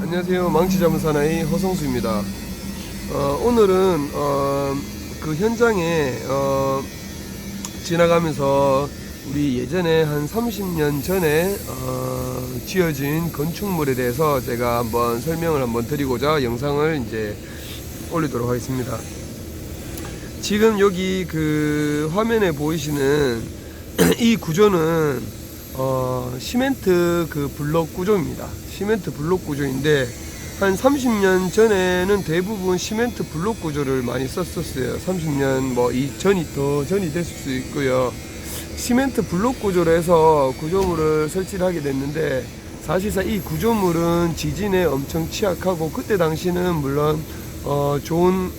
안녕하세요. 망치자문사나이 허성수입니다. 오늘은 그 현장에 지나가면서 우리 예전에 한 30년 전에 지어진 건축물에 대해서 제가 한번 설명을 한번 드리고자 영상을 이제 올리도록 하겠습니다. 지금 여기 그 화면에 보이시는 이 구조는 시멘트 그 블록 구조입니다. 시멘트 블록 구조인데 한 30년 전에는 대부분 시멘트 블록 구조를 많이 썼었어요. 30년 뭐 더 전이 됐을 수 있고요. 시멘트 블록 구조로 해서 구조물을 설치를 하게 됐는데, 사실상 이 구조물은 지진에 엄청 취약하고, 그때 당시는 물론 좋은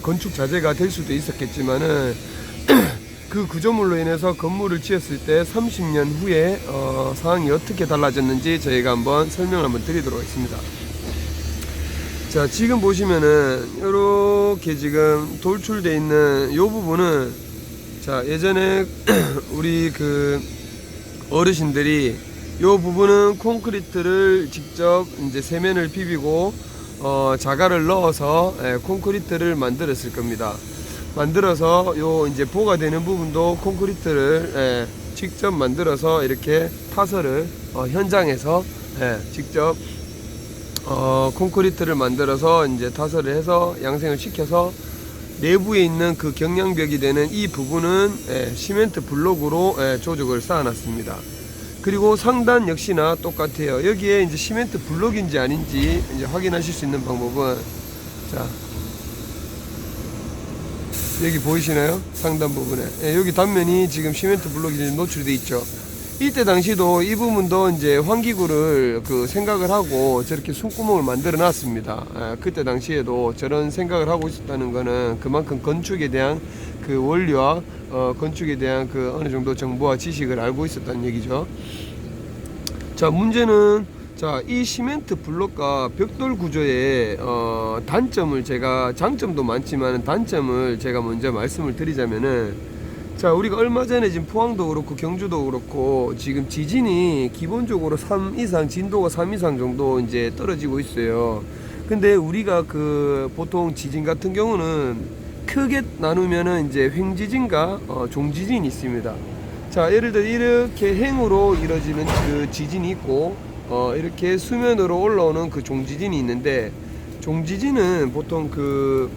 건축 자재가 될 수도 있었겠지만은 그 구조물로 인해서 건물을 지었을 때 30년 후에 상황이 어떻게 달라졌는지 저희가 한번 설명을 한번 드리도록 하겠습니다. 자, 지금 보시면은 이렇게 지금 돌출되어 있는 이 부분은, 자, 예전에 우리 그 어르신들이 이 부분은 콘크리트를 직접 이제 세면을 비비고 자갈을 넣어서 콘크리트를 만들었을 겁니다. 만들어서 요 이제 보가 되는 부분도 콘크리트를 직접 만들어서 이렇게 타설을 현장에서 직접 콘크리트를 만들어서 이제 타설을 해서 양생을 시켜서 내부에 있는 그 경량벽이 되는 이 부분은 시멘트 블록으로 조직을 쌓아놨습니다. 그리고 상단 역시나 똑같아요. 여기에 이제 시멘트 블록인지 아닌지 이제 확인하실 수 있는 방법은, 자, 여기 보이시나요? 상단 부분에 여기 단면이 지금 시멘트 블록이 노출되어 있죠. 이때 당시도 이 부분도 이제 환기구를 그 생각을 하고 저렇게 숨구멍을 만들어 놨습니다. 그때 당시에도 저런 생각을 하고 있었다는 거는 그만큼 건축에 대한 그 원리와 건축에 대한 그 어느 정도 정보와 지식을 알고 있었다는 얘기죠. 자, 문제는, 자, 이 시멘트 블록과 벽돌 구조의 단점을 제가, 장점도 많지만 단점을 제가 먼저 말씀을 드리자면은, 자, 우리가 얼마 전에 지금 포항도 그렇고 경주도 그렇고 지금 지진이 기본적으로 3 이상, 진도가 3 이상 정도 이제 떨어지고 있어요. 근데 우리가 그 보통 지진 같은 경우는 크게 나누면은 이제 횡지진과 종지진이 있습니다. 자, 예를 들어 이렇게 행으로 이루어지는 그 지진이 있고, 이렇게 수면으로 올라오는 그 종지진이 있는데, 종지진은 보통 그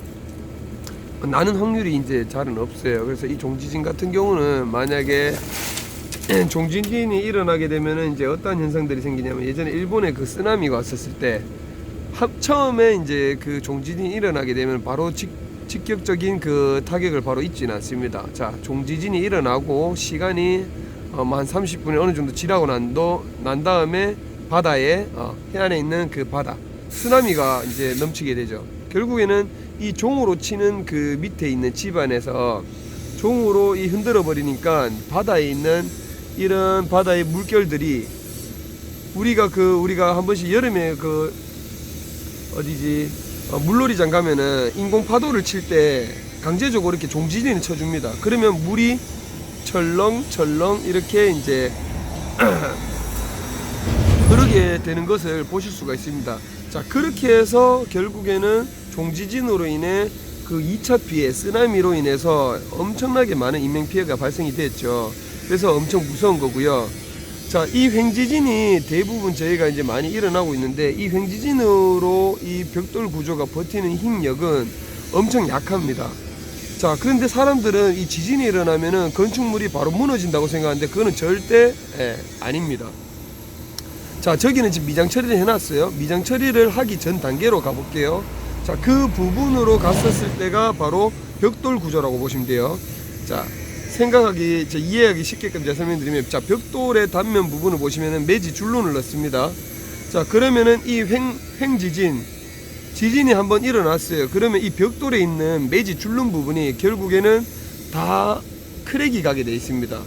나는 확률이 이제 잘은 없어요. 그래서 이 종지진 같은 경우는 만약에 종지진이 일어나게 되면은 이제 어떤 현상들이 생기냐면, 예전에 일본에 그 쓰나미가 왔었을 때 처음에 이제 그 종지진이 일어나게 되면 바로 직격적인 그 타격을 바로 잊지는 않습니다. 자, 종지진이 일어나고 시간이 한 30분이 어느 정도 지나고 난 다음에 바다에 해안에 있는 그 바다 쓰나미가 이제 넘치게 되죠. 결국에는 이 종으로 치는 그 밑에 있는 집안에서 종으로 이 흔들어 버리니까 바다에 있는 이런 바다의 물결들이, 우리가 한 번씩 여름에 그 어디지 물놀이장 가면은 인공 파도를 칠 때 강제적으로 이렇게 종지진을 쳐줍니다. 그러면 물이 철렁철렁 이렇게 이제 흐르게 되는 것을 보실 수가 있습니다. 자, 그렇게 해서 결국에는 종지진으로 인해 그 2차 피해, 쓰나미로 인해서 엄청나게 많은 인명피해가 발생이 됐죠. 그래서 엄청 무서운 거고요. 자, 이 횡지진이 대부분 저희가 이제 많이 일어나고 있는데, 이 횡지진으로 이 벽돌 구조가 버티는 힘력은 엄청 약합니다. 자, 그런데 사람들은 이 지진이 일어나면은 건축물이 바로 무너진다고 생각하는데 그거는 절대 아닙니다. 자, 저기는 지금 미장 처리를 해놨어요. 미장 처리를 하기 전 단계로 가볼게요. 자, 그 부분으로 갔었을 때가 바로 벽돌 구조라고 보시면 돼요. 자, 이해하기 쉽게끔 제가 설명드리면, 자, 벽돌의 단면 부분을 보시면은 매지 줄눈을 넣습니다. 자, 그러면은 이 지진이 한번 일어났어요. 그러면 이 벽돌에 있는 매지 줄눈 부분이 결국에는 다 크랙이 가게 되어 있습니다.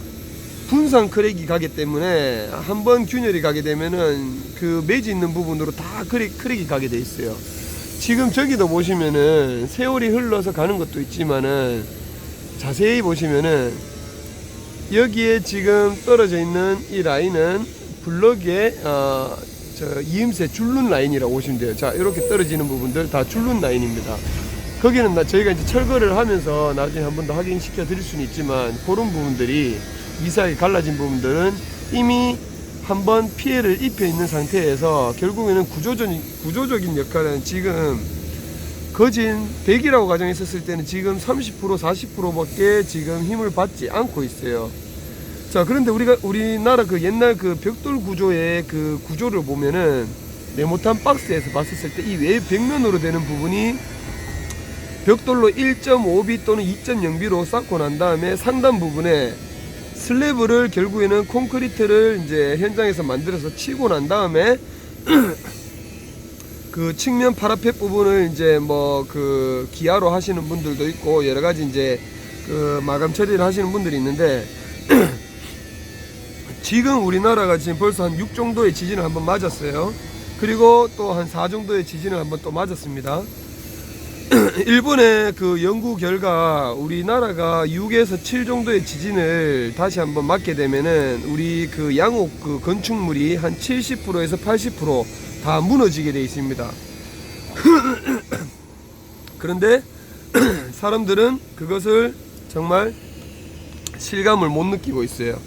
분산 크랙이 가기 때문에 한번 균열이 가게 되면은 그 매지 있는 부분으로 다 크랙이 가게 되어 있어요. 지금 저기도 보시면은 세월이 흘러서 가는 것도 있지만은 자세히 보시면은 여기에 지금 떨어져 있는 이 라인은 블럭에 저 이음새 줄눈 라인이라고 보시면 돼요. 자, 이렇게 떨어지는 부분들 다 줄눈 라인입니다. 거기는 저희가 이제 철거를 하면서 나중에 한 번 더 확인시켜 드릴 수는 있지만, 그런 부분들이 미세하게 갈라진 부분들은 이미 한번 피해를 입혀 있는 상태에서 결국에는 구조적인 역할은 지금 거진 100이라고 가정했었을 때는 지금 30% 40%밖에 지금 힘을 받지 않고 있어요. 자, 그런데 우리나라 그 옛날 그 벽돌 구조의 그 구조를 보면은 네모탄 박스에서 봤었을 때 이 외 벽면으로 되는 부분이 벽돌로 1.5B 또는 2.0B로 쌓고 난 다음에 상단 부분에 슬래브를 결국에는 콘크리트를 이제 현장에서 만들어서 치고 난 다음에 그 측면 파라펫 부분을 이제 뭐 그 기아로 하시는 분들도 있고 여러 가지 이제 그 마감 처리를 하시는 분들이 있는데 지금 우리나라가 지금 벌써 한 6 정도의 지진을 한번 맞았어요. 그리고 또 한 4 정도의 지진을 한번 또 맞았습니다. 일본의 그 연구 결과 우리나라가 6에서 7 정도의 지진을 다시 한번 맞게 되면은 우리 그 양옥 그 건축물이 한 70%에서 80% 다 무너지게 되어 있습니다. 그런데 사람들은 그것을 정말 실감을 못 느끼고 있어요.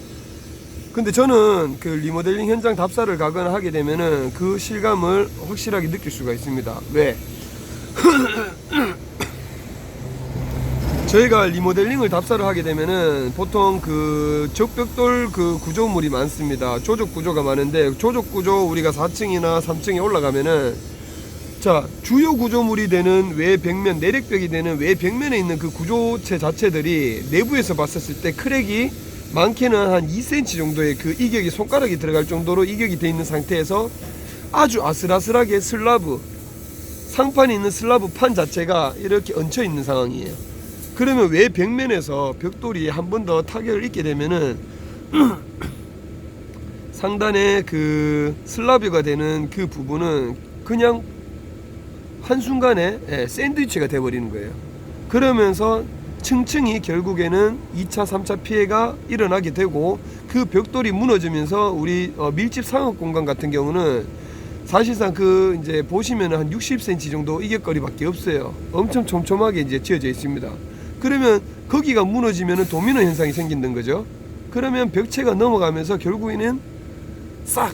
근데 저는 그 리모델링 현장 답사를 가거나 하게 되면은 그 실감을 확실하게 느낄 수가 있습니다. 왜? 저희가 리모델링을 답사를 하게 되면은 보통 그 적벽돌 그 구조물이 많습니다. 조적 구조가 많은데 조적 구조 우리가 4층이나 3층에 올라가면은 자, 주요 구조물이 되는 외 벽면, 내력벽이 되는 외 벽면에 있는 그 구조체 자체들이 내부에서 봤었을 때 크랙이 많게는 한 2cm 정도의 그 이격이 손가락이 들어갈 정도로 이격이 되어 있는 상태에서 아주 아슬아슬하게 슬라브, 상판이 있는 슬라브 판 자체가 이렇게 얹혀 있는 상황이에요. 그러면 외 벽면에서 벽돌이 한 번 더 타격을 입게 되면은 상단에 그 슬라브가 되는 그 부분은 그냥 한순간에 샌드위치가 돼버리는 거예요. 그러면서 층층이 결국에는 2차 3차 피해가 일어나게 되고 그 벽돌이 무너지면서 우리 밀집 상업 공간 같은 경우는 사실상 그 이제 보시면은 한 60cm 정도 이격거리밖에 없어요. 엄청 촘촘하게 이제 지어져 있습니다. 그러면 거기가 무너지면은 도미노 현상이 생긴다는 거죠. 그러면 벽체가 넘어가면서 결국에는 싹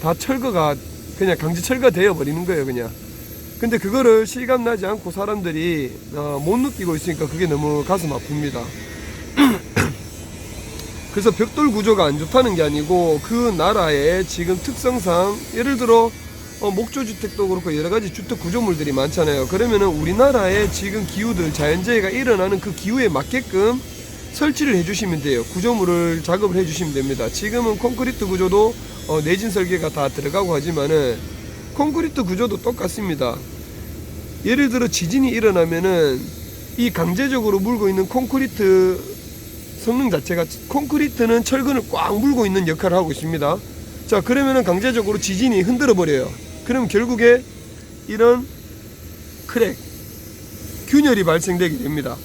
다 철거가 그냥 강제 철거가 되어 버리는 거예요, 그냥. 근데 그거를 실감나지 않고 사람들이 못 느끼고 있으니까 그게 너무 가슴 아픕니다. 그래서 벽돌 구조가 안 좋다는 게 아니고 그 나라의 지금 특성상 예를 들어 목조주택도 그렇고 여러가지 주택 구조물들이 많잖아요. 그러면은 우리나라의 지금 기후들 자연재해가 일어나는 그 기후에 맞게끔 설치를 해주시면 돼요. 구조물을 작업을 해주시면 됩니다. 지금은 콘크리트 구조도 내진 설계가 다 들어가고 하지만은 콘크리트 구조도 똑같습니다. 예를 들어 지진이 일어나면은 이 강제적으로 물고 있는 콘크리트 성능 자체가 콘크리트는 철근을 꽉 물고 있는 역할을 하고 있습니다. 자, 그러면은 강제적으로 지진이 흔들어 버려요. 그럼 결국에 이런 크랙, 균열이 발생되게 됩니다.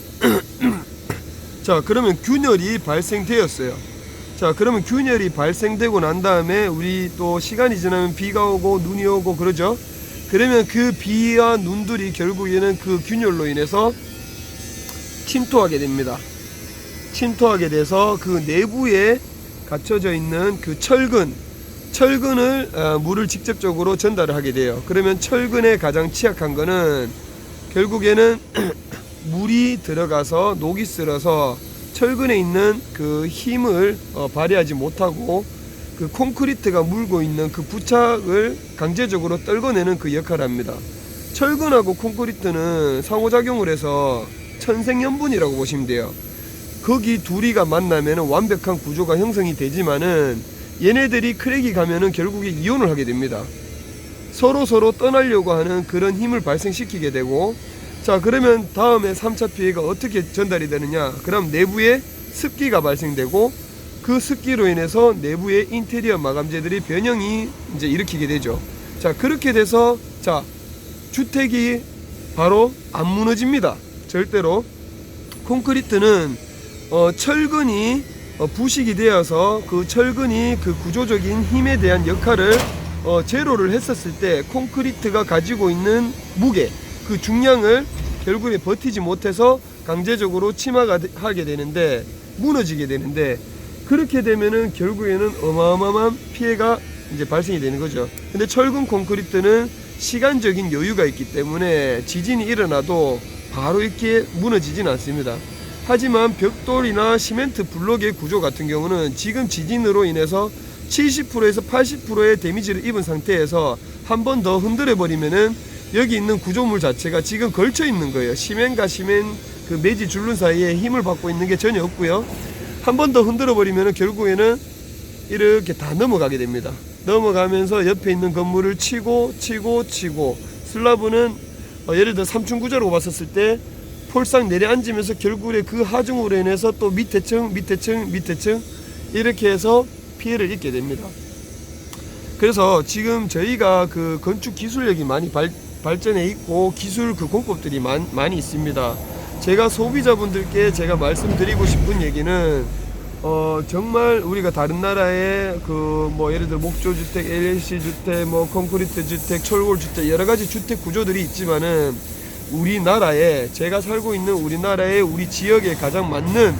자, 그러면 균열이 발생되었어요. 자, 그러면 균열이 발생되고 난 다음에 우리 또 시간이 지나면 비가 오고 눈이 오고 그러죠. 그러면 그 비와 눈들이 결국에는 그 균열로 인해서 침투하게 됩니다. 침투하게 돼서 그 내부에 갇혀져 있는 그 철근을 물을 직접적으로 전달을 하게 돼요. 그러면 철근에 가장 취약한 거는 결국에는 물이 들어가서 녹이 쓸어서 철근에 있는 그 힘을 발휘하지 못하고 그 콘크리트가 물고 있는 그 부착을 강제적으로 떨궈내는 그 역할을 합니다. 철근하고 콘크리트는 상호작용을 해서 천생연분이라고 보시면 돼요. 거기 둘이가 만나면 완벽한 구조가 형성이 되지만은 얘네들이 크랙이 가면은 결국에 이혼을 하게 됩니다. 서로 떠나려고 하는 그런 힘을 발생시키게 되고, 자, 그러면 다음에 3차 피해가 어떻게 전달이 되느냐? 그럼 내부에 습기가 발생되고 그 습기로 인해서 내부의 인테리어 마감재들이 변형이 이제 일으키게 되죠. 자, 그렇게 돼서 자, 주택이 바로 안 무너집니다. 절대로. 콘크리트는 철근이 부식이 되어서 그 철근이 그 구조적인 힘에 대한 역할을 제로를 했었을 때 콘크리트가 가지고 있는 무게, 그 중량을 결국에 버티지 못해서 강제적으로 침하게 되는데, 무너지게 되는데, 그렇게 되면은 결국에는 어마어마한 피해가 이제 발생이 되는 거죠. 근데 철근 콘크리트는 시간적인 여유가 있기 때문에 지진이 일어나도 바로 이렇게 무너지진 않습니다. 하지만 벽돌이나 시멘트 블록의 구조 같은 경우는 지금 지진으로 인해서 70%에서 80%의 데미지를 입은 상태에서 한 번 더 흔들어 버리면은 여기 있는 구조물 자체가 지금 걸쳐 있는 거예요. 시멘과 시멘 그 매지 줄눈 사이에 힘을 받고 있는 게 전혀 없고요. 한 번 더 흔들어 버리면은 결국에는 이렇게 다 넘어가게 됩니다. 넘어가면서 옆에 있는 건물을 치고 슬라브는 예를 들어 3층 구조라고 봤었을 때 폴상 내려앉으면서 결국에 그 하중으로 인해서 또 밑에 층 이렇게 해서 피해를 입게 됩니다. 그래서 지금 저희가 그 건축 기술력이 많이 발전해 있고 기술 그 공법들이 많이 있습니다. 제가 소비자분들께 제가 말씀드리고 싶은 얘기는 정말 우리가 다른 나라의 그 뭐 예를 들어 목조주택, LLC 주택, 뭐 콘크리트 주택, 철골 주택 여러 가지 주택 구조들이 있지만은 우리나라에 제가 살고 있는 우리나라의 우리 지역에 가장 맞는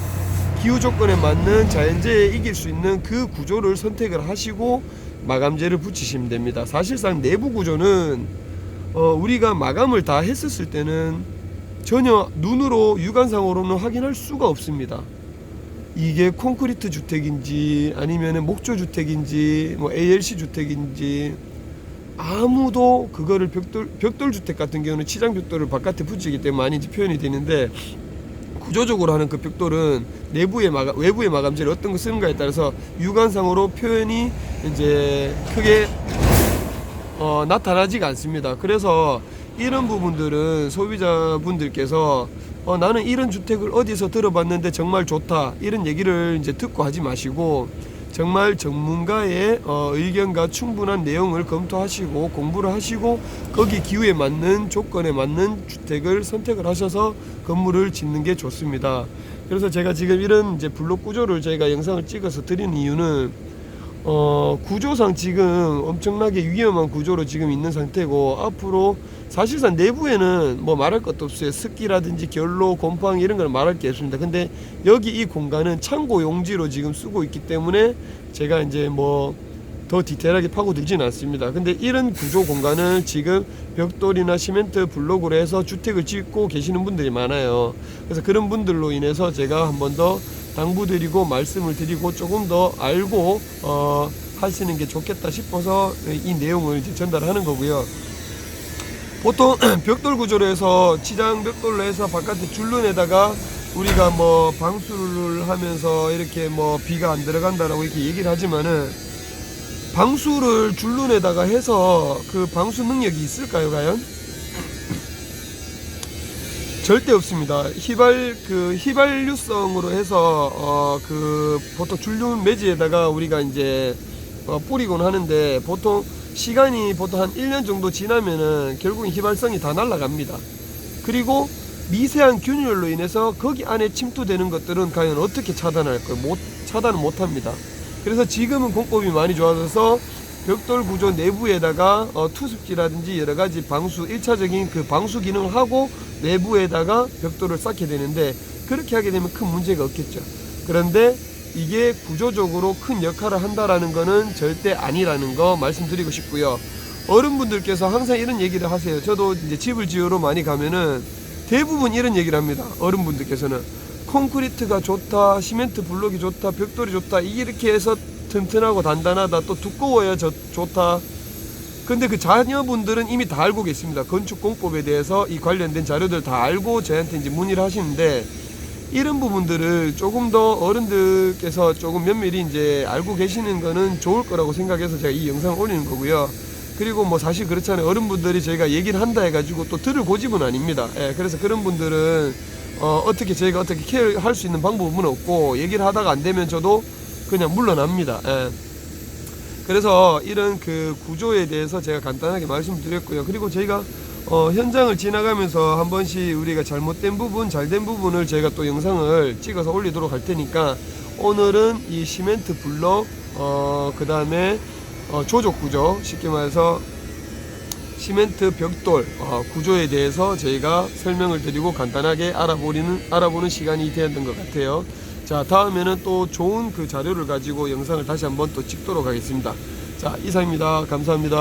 기후 조건에 맞는 자연재해에 이길 수 있는 그 구조를 선택을 하시고 마감재를 붙이시면 됩니다. 사실상 내부 구조는 우리가 마감을 다 했었을 때는 전혀 눈으로 육안상으로는 확인할 수가 없습니다. 이게 콘크리트 주택인지 아니면 목조 주택인지 뭐 ALC 주택인지 아무도 그거를 벽돌 주택 같은 경우는 치장 벽돌을 바깥에 붙이기 때문에 많이 표현이 되는데 구조적으로 하는 그 벽돌은 외부의 마감재를 어떤 거 쓰는가에 따라서 육안상으로 표현이 이제 크게 나타나지가 않습니다. 그래서 이런 부분들은 소비자분들께서 나는 이런 주택을 어디서 들어봤는데 정말 좋다 이런 얘기를 이제 듣고 하지 마시고 정말 전문가의 의견과 충분한 내용을 검토하시고 공부를 하시고 거기 기후에 맞는 조건에 맞는 주택을 선택을 하셔서 건물을 짓는 게 좋습니다. 그래서 제가 지금 이런 이제 블록 구조를 저희가 영상을 찍어서 드리는 이유는 구조상 지금 엄청나게 위험한 구조로 지금 있는 상태고 앞으로 사실상 내부에는 뭐 말할 것도 없어요. 습기라든지 결로, 곰팡이 이런 걸 말할 게 없습니다. 근데 여기 이 공간은 창고 용지로 지금 쓰고 있기 때문에 제가 이제 뭐 더 디테일하게 파고들지는 않습니다. 근데 이런 구조 공간을 지금 벽돌이나 시멘트 블록으로 해서 주택을 짓고 계시는 분들이 많아요. 그래서 그런 분들로 인해서 제가 한 번 더 당부드리고 말씀을 드리고 조금 더 알고 하시는 게 좋겠다 싶어서 이 내용을 이제 전달하는 거고요. 보통 벽돌 구조로 해서 치장 벽돌로 해서 바깥에 줄눈에다가 우리가 뭐 방수를 하면서 이렇게 뭐 비가 안 들어간다라고 이렇게 얘기를 하지만은 방수를 줄눈에다가 해서 그 방수 능력이 있을까요, 과연? 절대 없습니다. 휘발유성으로 해서 그 보통 줄눈 매지에다가 우리가 이제 뿌리곤 하는데 보통 시간이 보통 한 1년 정도 지나면은 결국은 휘발성이 다 날아갑니다. 그리고 미세한 균열로 인해서 거기 안에 침투되는 것들은 과연 어떻게 차단할까요? 차단을 못 합니다. 그래서 지금은 공법이 많이 좋아져서 벽돌 구조 내부에다가 투습지라든지 여러 가지 방수 1차적인 그 방수 기능을 하고 내부에다가 벽돌을 쌓게 되는데 그렇게 하게 되면 큰 문제가 없겠죠. 그런데 이게 구조적으로 큰 역할을 한다라는 거는 절대 아니라는 거 말씀드리고 싶고요. 어른분들께서 항상 이런 얘기를 하세요. 저도 이제 집을 지으러 많이 가면은 대부분 이런 얘기를 합니다. 어른분들께서는 콘크리트가 좋다, 시멘트 블록이 좋다, 벽돌이 좋다, 이렇게 해서 튼튼하고 단단하다, 또 두꺼워야 좋다. 근데 그 자녀분들은 이미 다 알고 계십니다. 건축 공법에 대해서 이 관련된 자료들 다 알고 저한테 이제 문의를 하시는데 이런 부분들을 조금 더 어른들께서 조금 면밀히 이제 알고 계시는 거는 좋을 거라고 생각해서 제가 이 영상을 올리는 거고요. 그리고 뭐 사실 그렇잖아요. 어른분들이 저희가 얘기를 한다 해가지고 또 들을 고집은 아닙니다. 그래서 그런 분들은 어떻게 저희가 어떻게 케어할 수 있는 방법은 없고 얘기를 하다가 안 되면 저도 그냥 물러납니다. 그래서 이런 그 구조에 대해서 제가 간단하게 말씀드렸고요. 그리고 저희가 현장을 지나가면서 한 번씩 우리가 잘못된 부분, 잘된 부분을 저희가 또 영상을 찍어서 올리도록 할 테니까 오늘은 이 시멘트 블록, 그 다음에 조족 구조, 쉽게 말해서 시멘트 벽돌 구조에 대해서 저희가 설명을 드리고 간단하게 알아보는 시간이 되었던 것 같아요. 자, 다음에는 또 좋은 그 자료를 가지고 영상을 다시 한번 또 찍도록 하겠습니다. 자, 이상입니다. 감사합니다.